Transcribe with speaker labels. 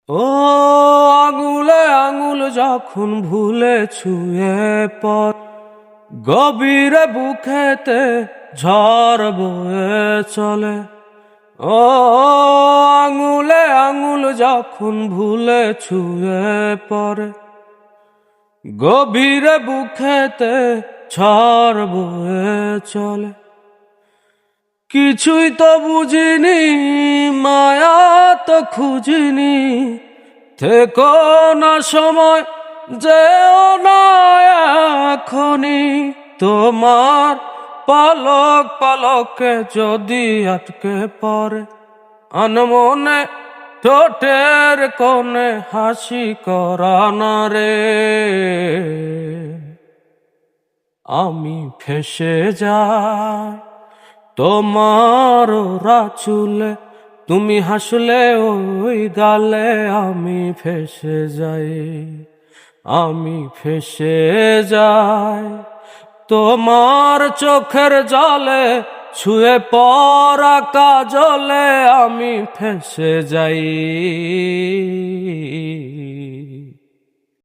Speaker 1: ও আঙুলে আঙুল যখন ভুলে ছুঁয়ে পর, গভীরে বুকেতে ঝড় বয়ে চলে। ও আঙুলে আঙুল যখন ভুলে ছুঁয়ে পড়ে, গভীরে বুকেতে ঝড় বয়ে চলে। কিছুই তো বুঝিনি, মায়া তো খুঁজিনি, থেকো না সময় যেও না এখনি। তোমার পলক পলকে যদি আটকে পড়ে, আনমনে ঠোঁটের কোণে হাসি করানা রে। আমি ফেসে যাই তোমার চুলে, তুমি হাসলে ওই গালে। আমি ফেসে যাই, আমি ফেসে যাই তোমার চোখের জলে, ছুঁয়ে পড়া কাজলে। আমি ফেসে যাই।